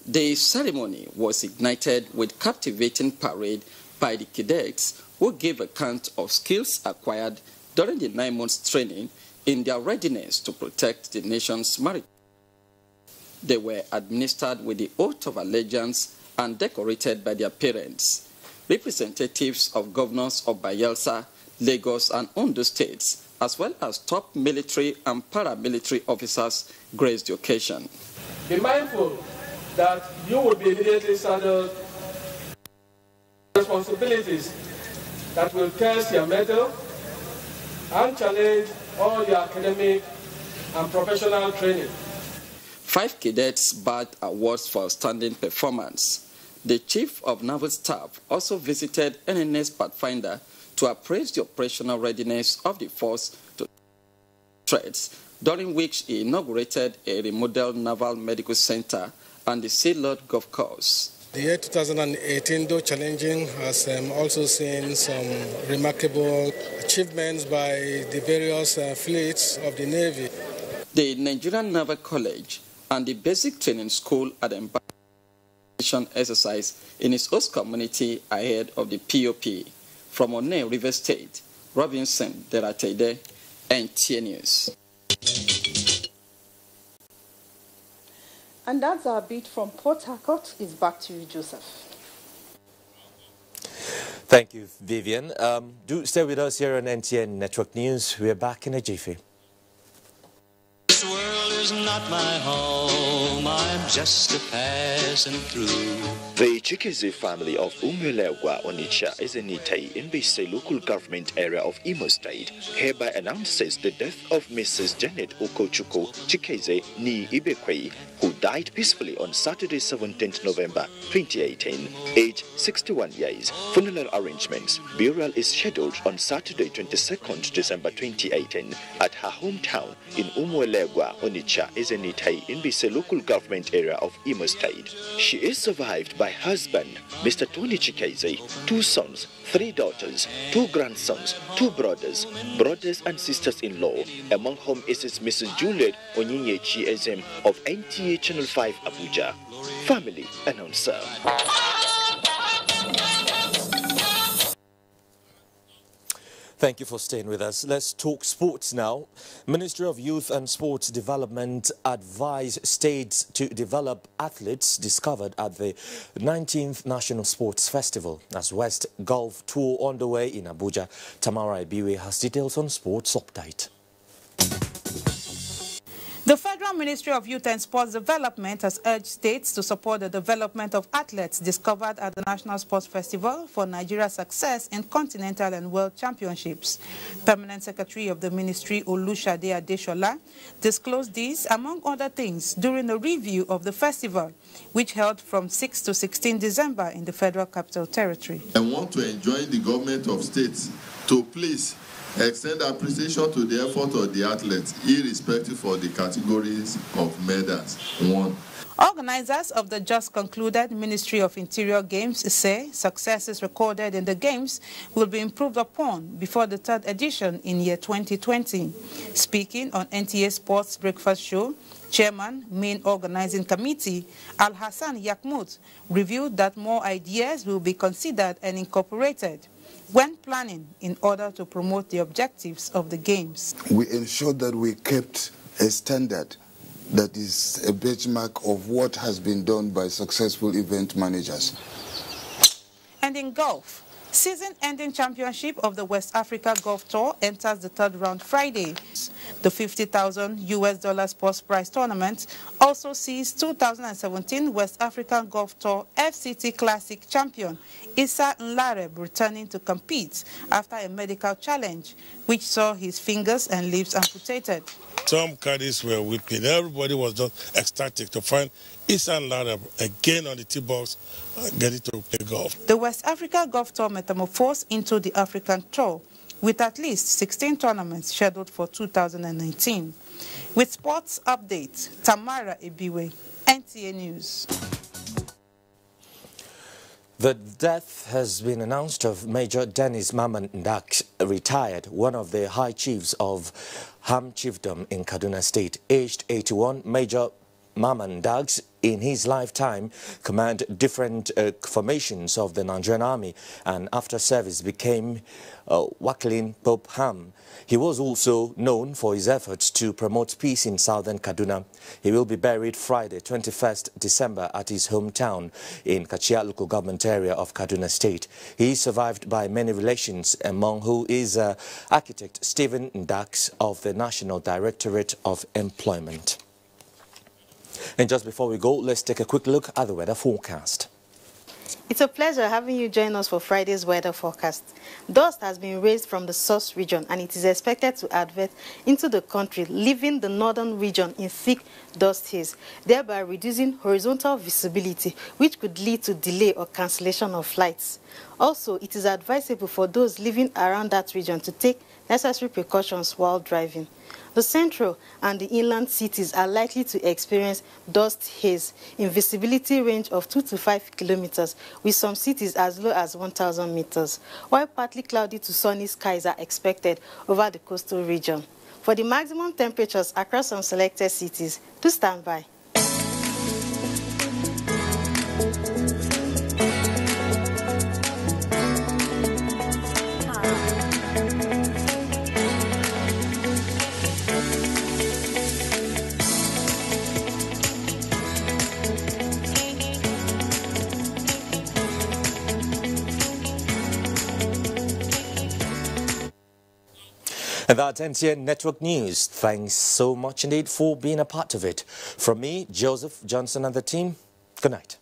The ceremony was ignited with captivating parade by the cadets who gave account of skills acquired during the 9 months training in their readiness to protect the nation's maritime. They were administered with the oath of allegiance and decorated by their parents. Representatives of governors of Bayelsa, Lagos, and Ondo states, as well as top military and paramilitary officers, graced the occasion. Be mindful that you will be immediately saddled responsibilities that will test your mettle and challenge all your academic and professional training. 5 cadets bagged awards for outstanding performance. The Chief of Naval Staff also visited NNS Pathfinder to appraise the operational readiness of the force to threats, during which he inaugurated a remodeled Naval Medical Center and the Sea Lord Golf Course. The year 2018, though challenging, has also seen some remarkable achievements by the various fleets of the Navy. The Nigerian Naval College and the Basic Training School at the exercise in its host community ahead of the POP. From One, River State, Robinson Deratede, NTA News. And that's our beat from Pawtucket. It's back to you, Joseph. Thank you, Vivian. Do stay with us here on NTA Network News. We're back in a jiffy. This world is not my home, I'm just a passing through. The Chikeze family of Umulewa Onitsha Ezenite in Bise local government area of Imo State hereby announces the death of Mrs. Janet Okochuko Chikeze Ni Ibekwe, who died peacefully on Saturday 17th November 2018, age 61 years. Funeral arrangements. Burial is scheduled on Saturday 22nd December 2018 at her hometown in Umulewa Onitsha Ezenite in Bise local government area of Imo State. She is survived by husband, Mr. Tony Chikeze, 2 sons, 3 daughters, 2 grandsons, 2 brothers and sisters-in-law, among whom is Mrs. Juliet Onyinye Chiezem of NTA Channel 5 Abuja. Family announcer. Thank you for staying with us. Let's talk sports now. Ministry of Youth and Sports Development advised states to develop athletes discovered at the 19th National Sports Festival. As West Golf Tour underway in Abuja, Tamara Ibiwe has details on Sports Update. The Federal Ministry of Youth and Sports Development has urged states to support the development of athletes discovered at the National Sports Festival for Nigeria's success in continental and world championships. Permanent Secretary of the Ministry, Olushade Adeshola, disclosed this, among other things, during a review of the festival, which held from 6 to 16 December in the Federal Capital Territory. I want to enjoin the government of states to please extend appreciation to the effort of the athletes, irrespective of the categories of medals won. Organizers of the just concluded Ministry of Interior Games say successes recorded in the Games will be improved upon before the 3rd edition in year 2020. Speaking on NTA Sports Breakfast Show, Chairman, Main Organizing Committee, Al-Hassan Yakmut, revealed that more ideas will be considered and incorporated when planning in order to promote the objectives of the Games. We ensured that we kept a standard that is a benchmark of what has been done by successful event managers. And in golf, season-ending championship of the West Africa Golf Tour enters the 3rd round Friday. The $50,000 sports prize tournament also sees 2017 West African Golf Tour FCT Classic champion Issa Nlareb returning to compete after a medical challenge, which saw his fingers and lips amputated. Some caddies were weeping. Everybody was just ecstatic to find Issa Nlareb again on the tee box, getting to play golf. The West Africa Golf Tour metamorphosed into the African Tour, with at least 16 tournaments scheduled for 2019. With sports updates, Tamara Ibiwe, NTA News. The death has been announced of Major Dennis Maman Ndak, retired, one of the high chiefs of Ham Chiefdom in Kaduna State. Aged 81, Major Maman Ndak in his lifetime commanded different formations of the Nigerian Army and after service became Waklin Pope Ham. He was also known for his efforts to promote peace in southern Kaduna. He will be buried Friday, 21st December at his hometown in Kachia local government area of Kaduna State. He is survived by many relations, among who is architect Stephen Ndak of the National Directorate of Employment. And just before we go, let's take a quick look at the weather forecast. It's a pleasure having you join us for Friday's weather forecast. Dust has been raised from the source region and it is expected to advance into the country, leaving the northern region in thick dust haze, thereby reducing horizontal visibility, which could lead to delay or cancellation of flights. Also, it is advisable for those living around that region to take necessary precautions while driving. The central and the inland cities are likely to experience dust haze in visibility range of 2 to 5 kilometers, with some cities as low as 1,000 meters, while partly cloudy to sunny skies are expected over the coastal region. For the maximum temperatures across some selected cities, do stand by. And that's NTA Network News. Thanks so much indeed for being a part of it. From me, Joseph Johnson and the team, good night.